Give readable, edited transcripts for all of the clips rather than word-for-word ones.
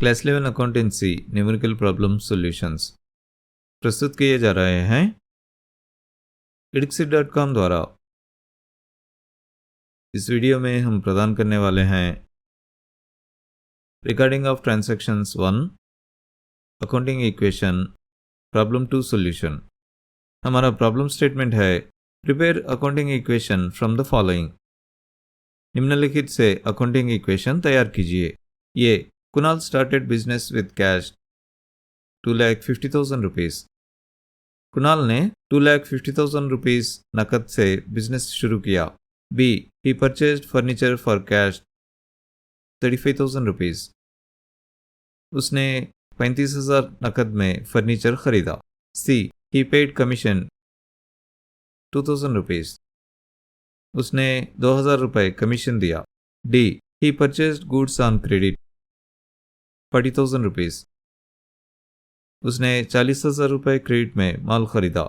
Class 11 accountancy numerical problem solutions प्रस्तुत किए जा रहे हैं edxit.com द्वारा। इस वीडियो में हम प्रदान करने वाले हैं regarding of transactions 1 accounting equation problem 2 solution. हमारा प्रॉब्लम स्टेटमेंट है prepare accounting equation from the following. निम्नलिखित से अकाउंटिंग इक्वेशन तैयार कीजिए। A Kunal started business with cash 2,50,000 rupees. Kunal ने 2,50,000 रुपीज़ नकद से बिजनेस शुरू किया। B he purchased furniture for cash 35,000 rupees. उसने 35,000 नकद में फर्नीचर खरीदा। C he paid commission 2,000 rupees. उसने 2,000 रुपये कमीशन दिया। D he purchased goods on credit 40,000 rupees. उसने 40,000 रुपये क्रेडिट में माल खरीदा।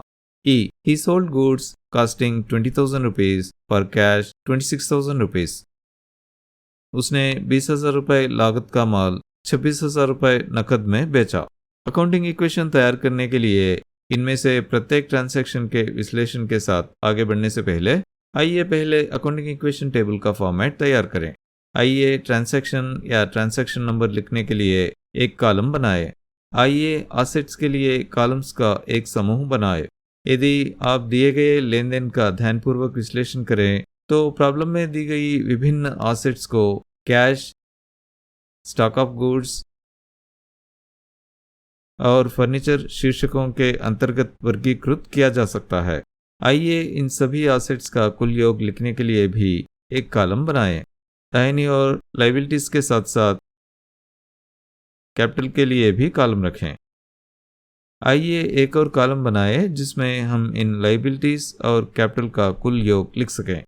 E he sold goods costing 20,000 rupees for cash 26,000 rupees. उसने 20,000 रुपये लागत का माल 26,000 रुपये नकद में बेचा। अकाउंटिंग इक्वेशन तैयार करने के लिए इनमें से प्रत्येक ट्रांजैक्शन के विश्लेषण के साथ आगे बढ़ने से पहले आइए पहले अकाउंटिंग इक्वेशन टेबल का फॉर्मेट तैयार करें। आइए ट्रांजैक्शन या ट्रांजैक्शन नंबर लिखने के लिए एक कॉलम बनाएं। आइए एसेट्स के लिए कॉलम्स का एक समूह बनाएं। यदि आप दिए गए लेन देन का ध्यानपूर्वक विश्लेषण करें तो प्रॉब्लम में दी गई विभिन्न एसेट्स को कैश, स्टॉक ऑफ गुड्स और फर्नीचर शीर्षकों के अंतर्गत वर्गीकृत किया जा सकता है। आइए इन सभी एसेट्स का कुल योग लिखने के लिए भी एक कॉलम बनाएं। दाहिनी और लायबिलिटीज के साथ साथ कैपिटल के लिए भी कॉलम रखें। आइए एक और कॉलम बनाएं जिसमें हम इन लायबिलिटीज और कैपिटल का कुल योग लिख सकें।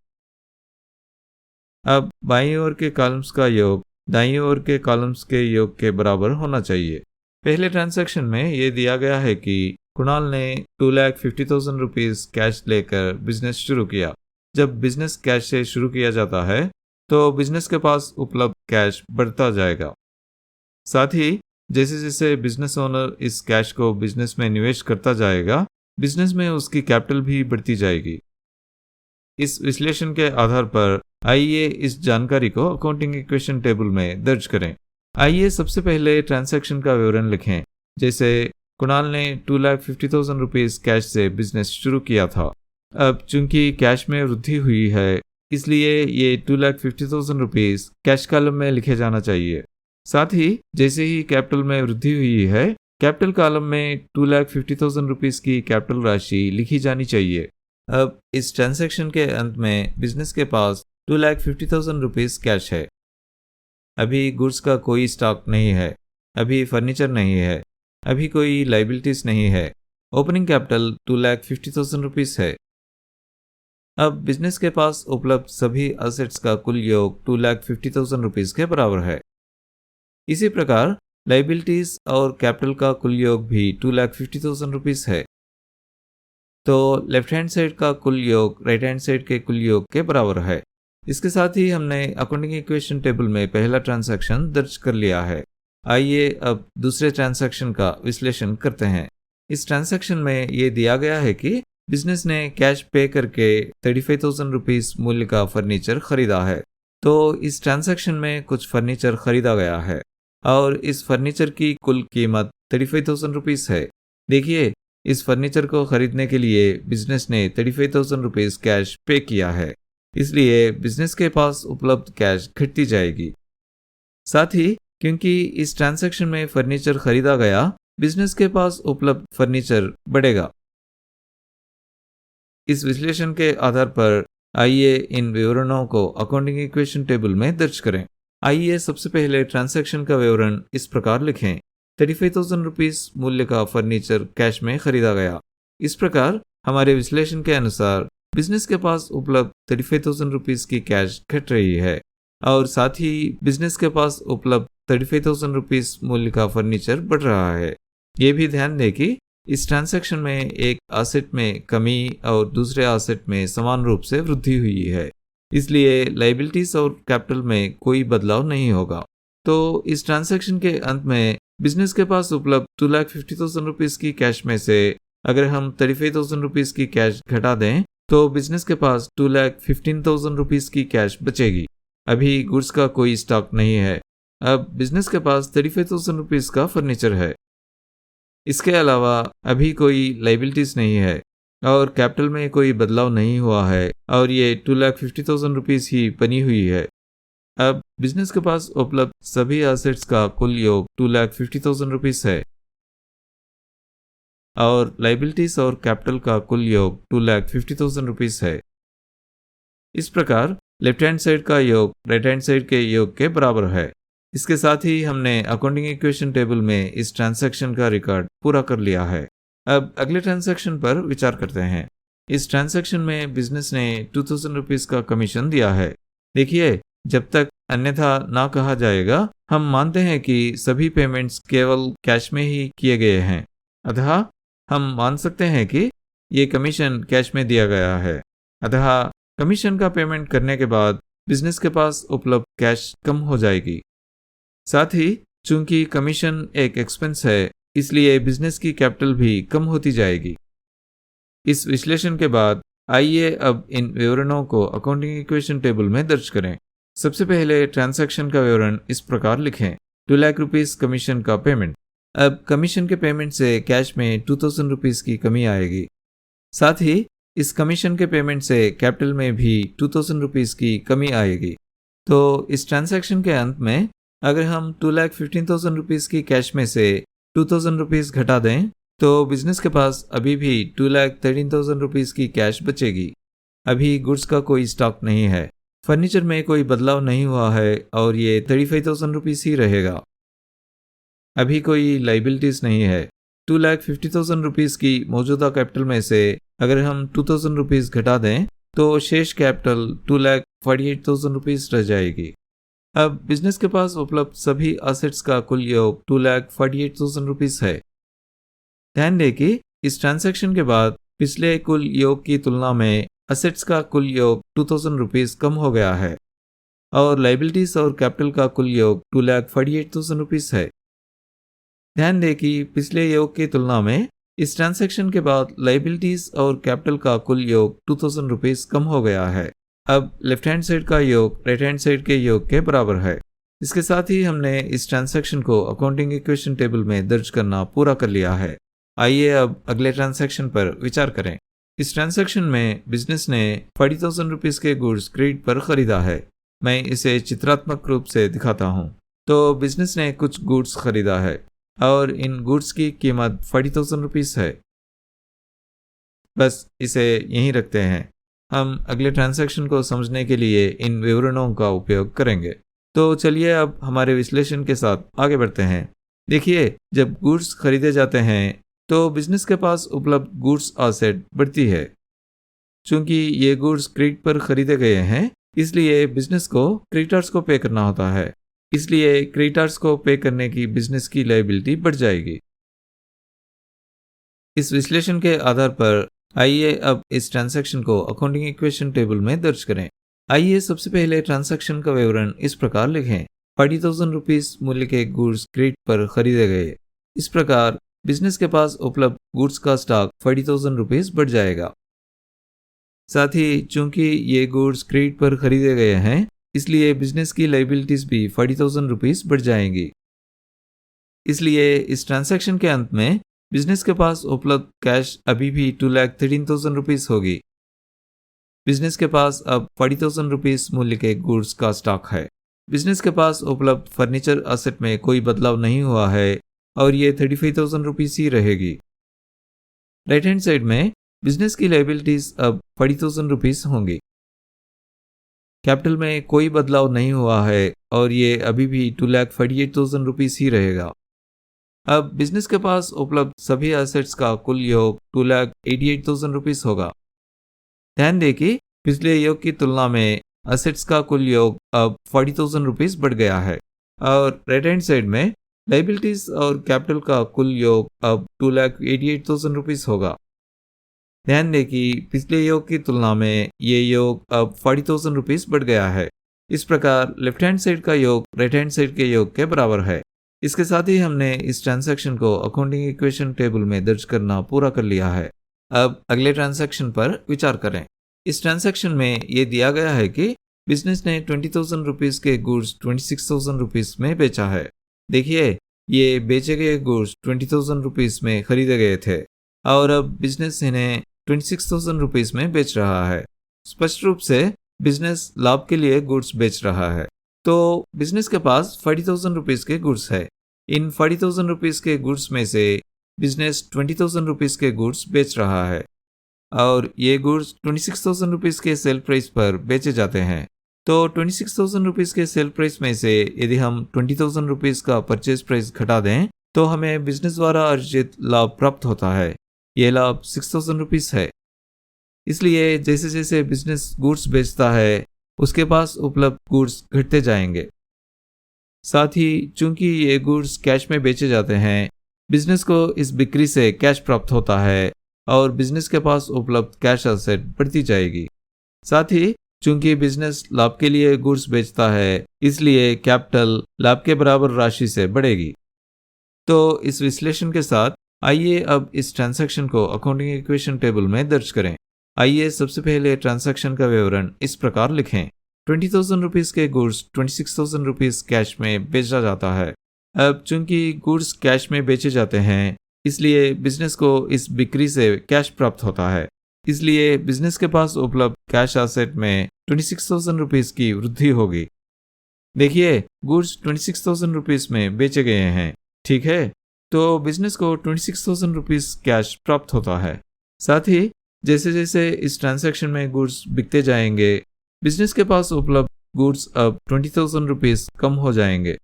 अब बाईं ओर के कॉलम्स का योग दाईं ओर के कॉलम्स के योग के बराबर होना चाहिए। पहले ट्रांजैक्शन में यह दिया गया है कि कुणाल ने 2,50,000 रुपीज़ कैश लेकर बिजनेस शुरू किया। जब बिजनेस कैश से शुरू किया जाता है तो बिजनेस के पास उपलब्ध कैश बढ़ता जाएगा। साथ ही जैसे जैसे बिजनेस ओनर इस कैश को बिजनेस में निवेश करता जाएगा, बिजनेस में उसकी कैपिटल भी बढ़ती जाएगी। इस विश्लेषण के आधार पर आइए इस जानकारी को अकाउंटिंग इक्वेशन टेबल में दर्ज करें। आइए सबसे पहले ट्रांजैक्शन का विवरण लिखें। जैसे कुणाल ने 2,50,000 रुपीज़ कैश से बिजनेस शुरू किया था। अब चूंकि कैश में वृद्धि हुई है इसलिए ये 2,50,000 रुपीज़ कैश कॉलम में लिखे जाना चाहिए। साथ ही जैसे ही कैपिटल में वृद्धि हुई है कैपिटल कॉलम में 2,50,000 रुपीज़ की कैपिटल राशि लिखी जानी चाहिए। अब इस ट्रांजैक्शन के अंत में बिजनेस के पास 2,50,000 रुपीज़ कैश है। अभी गुड्स का कोई स्टॉक नहीं है, अभी फर्नीचर नहीं है, अभी कोई लायबिलिटीज नहीं है। ओपनिंग कैपिटल 2,50,000 रुपीज़ है। अब बिजनेस के पास उपलब्ध सभी एसेट्स का कुल योग 2,50,000 रुपीज़ के बराबर है। इसी प्रकार लायबिलिटीज और कैपिटल का कुल योग भी 2,50,000 रुपीज़ है। तो लेफ्ट हैंड साइड का कुल योग राइट हैंड साइड के कुल योग के बराबर है। इसके साथ ही हमने अकाउंटिंग इक्वेशन टेबल में पहला ट्रांजैक्शन दर्ज कर लिया है। आइए अब दूसरे ट्रांजैक्शन का विश्लेषण करते हैं। इस ट्रांजैक्शन में ये दिया गया है कि बिजनेस ने कैश पे करके 35,000 रुपीज़ मूल्य का फर्नीचर खरीदा है। तो इस ट्रांजैक्शन में कुछ फर्नीचर खरीदा गया है और इस फर्नीचर की कुल कीमत 35,000 रुपीज़ है। देखिए इस फर्नीचर को खरीदने के लिए बिजनेस ने 35,000 रुपीज़ कैश पे किया है, इसलिए बिजनेस के पास उपलब्ध कैश घटती जाएगी। साथ ही क्योंकि इस ट्रांजैक्शन में फर्नीचर खरीदा गया, बिजनेस के पास उपलब्ध फर्नीचर बढ़ेगा। इस विश्लेषण के आधार पर आइए इन विवरणों को अकाउंटिंग इक्वेशन टेबल में दर्ज करें। आइए सबसे पहले ट्रांजैक्शन का विवरण इस प्रकार लिखें। 35,000 रुपीज़ मूल्य का फर्नीचर कैश में खरीदा गया। इस प्रकार हमारे विश्लेषण के अनुसार बिजनेस के पास उपलब्ध 35,000 रुपीज़ की कैश घट रही है और साथ ही बिजनेस के पास उपलब्ध 35,000 रुपीज़ मूल्य का फर्नीचर बढ़ रहा है। ये भी ध्यान दें कि इस ट्रांजैक्शन में एक एसेट में कमी और दूसरे एसेट में समान रूप से वृद्धि हुई है, इसलिए लायबिलिटीज और कैपिटल में कोई बदलाव नहीं होगा। तो इस ट्रांजैक्शन के अंत में बिजनेस के पास उपलब्ध 2,50,000 रुपीस की कैश में से अगर हम 35,000 रुपीस की कैश घटा दें तो बिजनेस के पास 2,15,000 रुपीस की कैश बचेगी। अभी गुड्स का कोई स्टॉक नहीं है। अब बिजनेस के पास 35,000 रुपीस का फर्नीचर है। इसके अलावा अभी कोई लाइबिलिटीज नहीं है और कैपिटल में कोई बदलाव नहीं हुआ है और ये 2,50,000 रुपीस ही बनी हुई है। अब बिजनेस के पास उपलब्ध सभी एसेट्स का कुल योग 2,50,000 रुपीस है और लाइबिलिटीज और कैपिटल का कुल योग 2,50,000 रुपीस है। इस प्रकार लेफ्ट हैंड साइड का योग राइट हैंड साइड के योग के बराबर है। इसके साथ ही हमने अकाउंटिंग इक्वेशन टेबल में इस ट्रांजैक्शन का रिकॉर्ड पूरा कर लिया है। अब अगले ट्रांजैक्शन पर विचार करते हैं। इस ट्रांजैक्शन में बिजनेस ने 2,000 रुपीस का कमीशन दिया है। देखिए, जब तक अन्यथा ना कहा जाएगा, हम मानते हैं कि सभी पेमेंट्स केवल कैश में ही किए गए हैं। अतः हम मान सकते हैं कि ये कमीशन कैश में दिया गया है। अतः कमीशन का पेमेंट करने के बाद बिजनेस के पास उपलब्ध कैश कम हो जाएगी। साथ ही चूंकि कमीशन एक एक्सपेंस है, इसलिए बिजनेस की कैपिटल भी कम होती जाएगी। इस विश्लेषण के बाद आइए अब इन विवरणों को अकाउंटिंग इक्वेशन टेबल में दर्ज करें। सबसे पहले ट्रांजैक्शन का विवरण इस प्रकार लिखें। 2 लाख रुपीस कमीशन का पेमेंट। अब कमीशन के पेमेंट से कैश में 2,000 रुपीस की कमी आएगी। साथ ही इस कमीशन के पेमेंट से कैपिटल में भी 2,000 रुपीस की कमी आएगी। तो इस ट्रांजैक्शन के अंत में अगर हम 2,15,000 रुपीस की कैश में से 2,000 रुपीस घटा दें तो बिजनेस के पास अभी भी 2,13,000 रुपीस की कैश बचेगी। अभी गुड्स का कोई स्टॉक नहीं है, फर्नीचर में कोई बदलाव नहीं हुआ है और ये 35,000 रुपीस ही रहेगा। अभी कोई लाइबिलिटीज नहीं है। 2,50,000 रुपीस की मौजूदा कैपिटल में से अगर हम 2,000 रुपीस घटा दें तो शेष कैपिटल 2,48,000 रुपीस रह जाएगी। अब बिजनेस के पास उपलब्ध सभी एसेट्स का कुल योग 2,48,000 रुपीस है। ध्यान दें कि इस ट्रांजैक्शन के बाद पिछले कुल योग की तुलना में एसेट्स का कुल योग 2,000 रुपीस कम हो गया है और लाइबिलिटीज और कैपिटल का कुल योग 2,48,000 रुपीस है। ध्यान दें कि पिछले योग की तुलना में इस ट्रांजैक्शन के बाद लाइबिलिटीज और कैपिटल का कुल योग 2,000 रुपीस कम हो गया है। अब लेफ्ट हैंड साइड का योग राइट हैंड साइड के योग के बराबर है। इसके साथ ही हमने इस ट्रांजैक्शन को अकाउंटिंग इक्वेशन टेबल में दर्ज करना पूरा कर लिया है। आइए अब अगले ट्रांजैक्शन पर विचार करें। इस ट्रांजैक्शन में बिजनेस ने 40,000 रुपीस के गुड्स क्रेडिट पर खरीदा है। मैं इसे चित्रात्मक रूप से दिखाता हूँ। तो बिजनेस ने कुछ गुड्स खरीदा है और इन गुड्स की कीमत 40,000 रुपीस है। बस इसे यहीं रखते हैं। हम अगले ट्रांजैक्शन को समझने के लिए इन विवरणों का उपयोग करेंगे। तो चलिए अब हमारे विश्लेषण के साथ आगे बढ़ते हैं। देखिए, जब गुड्स खरीदे जाते हैं तो बिजनेस के पास उपलब्ध गुड्स एसेट बढ़ती है। चूंकि ये गुड्स क्रेडिट पर खरीदे गए हैं, इसलिए बिजनेस को क्रेडिटर्स को पे करना होता है। इसलिए क्रेडिटर्स को पे करने की बिजनेस की लायबिलिटी बढ़ जाएगी। इस विश्लेषण के आधार पर आइए अब इस ट्रांजैक्शन को अकाउंटिंग इक्वेशन टेबल में दर्ज करें। आइए सबसे पहले ट्रांजैक्शन का विवरण इस प्रकार लिखें। 40,000 रुपीस मूल्य के गुड्स क्रेडिट पर खरीदे गए। इस प्रकार बिजनेस के पास उपलब्ध गुड्स का स्टॉक 40,000 रुपीस बढ़ जाएगा। साथ ही चूंकि ये गुड्स क्रेडिट पर खरीदे गए हैं, इसलिए बिजनेस की लायबिलिटीज भी 40,000 रुपीस बढ़ जाएंगी। इसलिए इस ट्रांजैक्शन के अंत में बिजनेस के पास उपलब्ध कैश अभी भी 2,13,000 रुपीस होगी। बिजनेस के पास अब 40,000 रुपीस मूल्य के गुड्स का स्टॉक है। बिजनेस के पास उपलब्ध फर्नीचर एसेट में कोई बदलाव नहीं हुआ है और ये 35,000 रुपीस ही रहेगी। राइट हैंड साइड में बिजनेस की लायबिलिटीज अब 40,000 रुपीस होंगी। कैपिटल में कोई बदलाव नहीं हुआ है और ये अभी भी 2,48,000 रुपीस ही रहेगा। अब बिजनेस के पास उपलब्ध सभी एसेट्स का कुल योग 2,88,000 रुपीस होगा। ध्यान दें कि पिछले योग की तुलना में एसेट्स का कुल योग अब 40,000 रुपीस बढ़ गया है और राइट हैंड साइड में लायबिलिटीज और कैपिटल का कुल योग अब 2,88,000 रुपीस होगा। ध्यान दें कि पिछले योग की तुलना में ये योग अब 40,000 रुपीस बढ़ गया है। इस प्रकार लेफ्ट हैंड साइड का योग राइट हैंड साइड के योग के बराबर है। इसके साथ ही हमने इस ट्रांजैक्शन को अकाउंटिंग इक्वेशन टेबल में दर्ज करना पूरा कर लिया है। अब अगले ट्रांजैक्शन पर विचार करें। इस ट्रांजैक्शन में ये दिया गया है कि बिजनेस ने 20,000 रुपीज़ के गुड्स 26,000 रुपीज़ में बेचा है। देखिए, ये बेचे गए गुड्स 20,000 रुपीज़ में खरीदे गए थे और अब बिजनेस इन्हें 26,000 रुपीज़ में बेच रहा है। स्पष्ट रूप से बिजनेस लाभ के लिए गुड्स बेच रहा है। तो बिजनेस के पास 40,000 रुपीज़ के गुड्स है। इन 40,000 रुपीज़ के गुड्स में से बिजनेस 20,000 रुपीज़ के गुड्स बेच रहा है और ये गुड्स 26,000 रुपीज़ के सेल प्राइस पर बेचे जाते हैं। तो 26,000 रुपीज़ के सेल प्राइस में से यदि हम 20,000 रुपीज़ का परचेज प्राइस घटा दें तो हमें बिजनेस द्वारा अर्जित लाभ प्राप्त होता है। यह लाभ 6,000 रुपीज़ है। इसलिए जैसे जैसे बिजनेस गुड्स बेचता है उसके पास उपलब्ध गुड्स घटते जाएंगे। साथ ही चूंकि ये गुड्स कैश में बेचे जाते हैं, बिजनेस को इस बिक्री से कैश प्राप्त होता है और बिजनेस के पास उपलब्ध कैश एसेट बढ़ती जाएगी। साथ ही चूंकि बिजनेस लाभ के लिए गुड्स बेचता है, इसलिए कैपिटल लाभ के बराबर राशि से बढ़ेगी। तो इस विश्लेषण के साथ आइए अब इस ट्रांजैक्शन को अकाउंटिंग इक्वेशन टेबल में दर्ज करें। आइए सबसे पहले ट्रांजैक्शन का विवरण इस प्रकार लिखें। 20,000 रुपीज़ के गुड्स 26,000 रुपीज़ कैश में बेचा जाता है। अब चूंकि गुड्स कैश में बेचे जाते हैं, इसलिए बिजनेस को इस बिक्री से कैश प्राप्त होता है। इसलिए बिजनेस के पास उपलब्ध कैश एसेट में 26,000 रुपीज़ की वृद्धि होगी। देखिए, गुड्स 26,000 रुपीज़ में बेचे गए हैं, ठीक है। तो बिजनेस को 26,000 रुपीज़ कैश प्राप्त होता है। साथ ही जैसे जैसे इस ट्रांजैक्शन में गुड्स बिकते जाएंगे, बिजनेस के पास उपलब्ध गुड्स अब 20,000 रुपीज़ कम हो जाएंगे।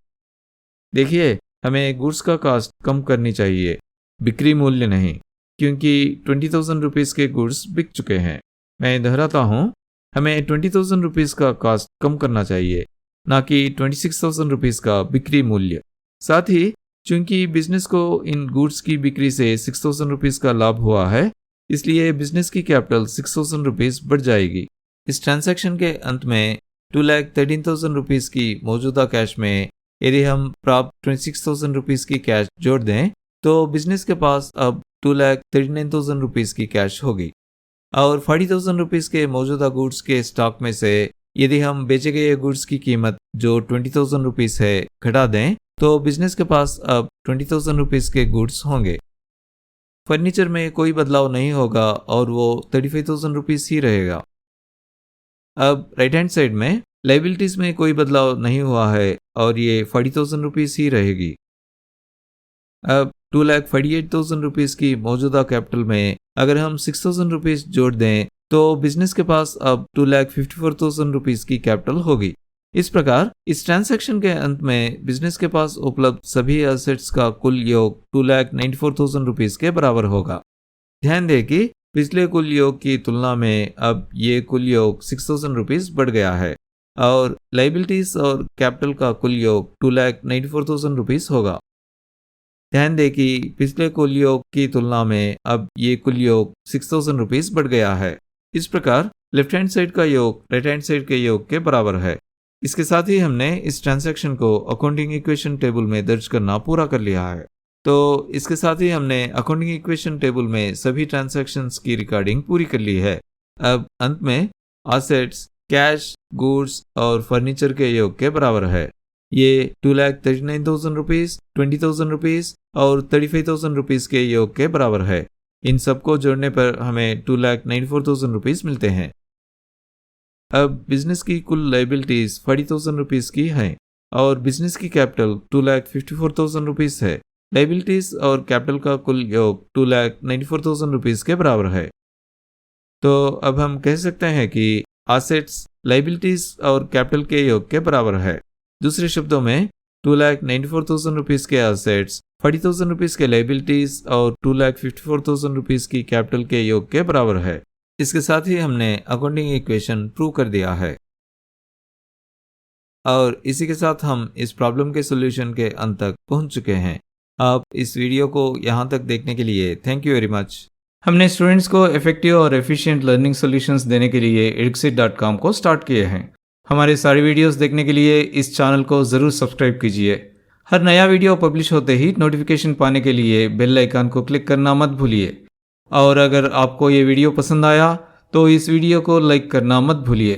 देखिए, हमें गुड्स का कॉस्ट कम करनी चाहिए, बिक्री मूल्य नहीं, क्योंकि 20,000 रुपीज़ के गुड्स बिक चुके हैं। मैं दोहराता हूँ, हमें 20,000 रुपीज़ का कॉस्ट कम करना चाहिए, ना कि 26,000 रुपीज़ का बिक्री मूल्य। साथ ही चूंकि बिजनेस को इन गुड्स की बिक्री से 6,000 रुपीज़ का लाभ हुआ है, इसलिए बिजनेस की कैपिटल 6,000 रुपीज़ बढ़ जाएगी। इस ट्रांजैक्शन के अंत में 2,13,000 रुपीज़ की मौजूदा कैश में यदि हम प्राप्त 26,000 रुपीज़ की कैश जोड़ दें तो बिजनेस के पास अब 2,39,000 रुपीज़ की कैश होगी। और 40,000 रुपीज़ के मौजूदा गुड्स के स्टॉक में से यदि हम बेचे गए गुड्स की कीमत जो 20,000 रुपीज़ है घटा दें तो बिजनेस के पास अब 20,000 रुपीज़ के गुड्स होंगे। फर्नीचर में कोई बदलाव नहीं होगा और वो 35,000 रुपीज़ ही रहेगा। अब राइट हैंड साइड में लायबिलिटीज में कोई बदलाव नहीं हुआ है और ये 40,000 रुपीज़ ही रहेगी। अब 2,48,000 रुपीज़ की मौजूदा कैपिटल में अगर हम 6,000 रुपीज़ जोड़ दें तो बिजनेस के पास अब 2,54,000 रुपीज़ की कैपिटल होगी। इस प्रकार इस ट्रांजैक्शन के अंत में बिजनेस के पास उपलब्ध सभी एसेट्स का कुल योग 2,94,000 रुपीज़ के बराबर होगा। ध्यान दें कि पिछले कुल योग की तुलना में अब ये कुल योग 6,000 रुपीज़ बढ़ गया है और लायबिलिटीज और कैपिटल का कुल योग 2,94,000 रुपीज़ होगा। ध्यान दें कि पिछले कुल योग की तुलना में अब ये कुल योग 6,000 रुपीज़ बढ़ गया है। इस प्रकार लेफ्ट हैंड साइड का योग राइट हैंड साइड के योग के बराबर है। इसके साथ ही हमने इस ट्रांजैक्शन को अकाउंटिंग इक्वेशन टेबल में दर्ज करना पूरा कर लिया है। तो इसके साथ ही हमने अकाउंटिंग इक्वेशन टेबल में सभी ट्रांजैक्शंस की रिकॉर्डिंग पूरी कर ली है। अब अंत में एसेट्स, कैश, गुड्स और फर्नीचर के योग के बराबर है। ये 2,39,000 रुपीज़, 20,000 रुपीज़ और 35,000 रुपीज़ के योग के बराबर है। इन सबको जोड़ने पर हमें 2,94,000 रुपीज़ मिलते हैं। अब बिजनेस की कुल लायबिलिटीज 40,000 रुपीज़ की हैं और बिजनेस की कैपिटल 2,54,000 रुपीज़ है। लायबिलिटीज और कैपिटल का कुल योग 2,94,000 रुपीज़ के बराबर है। तो अब हम कह सकते हैं कि एसेट्स लायबिलिटीज और कैपिटल के योग के बराबर है। दूसरे शब्दों में 2,94,000 रुपीज़ के एसेट्स, 40,000 रुपीज़ के लायबिलिटीज और 2,54,000 रुपीज़ की कैपिटल के योग के बराबर है। इसके साथ ही हमने अकाउंटिंग इक्वेशन प्रूव कर दिया है और इसी के साथ हम इस प्रॉब्लम के सॉल्यूशन के अंत तक पहुंच चुके हैं। आप इस वीडियो को यहाँ तक देखने के लिए थैंक यू वेरी मच। हमने स्टूडेंट्स को इफेक्टिव और एफिशिएंट लर्निंग सॉल्यूशंस देने के लिए edxit.com को स्टार्ट किए हैं। हमारे सारे वीडियोस देखने के लिए इस चैनल को ज़रूर सब्सक्राइब कीजिए। हर नया वीडियो पब्लिश होते ही नोटिफिकेशन पाने के लिए बेल आइकन को क्लिक करना मत भूलिए। और अगर आपको ये वीडियो पसंद आया तो इस वीडियो को लाइक करना मत भूलिए।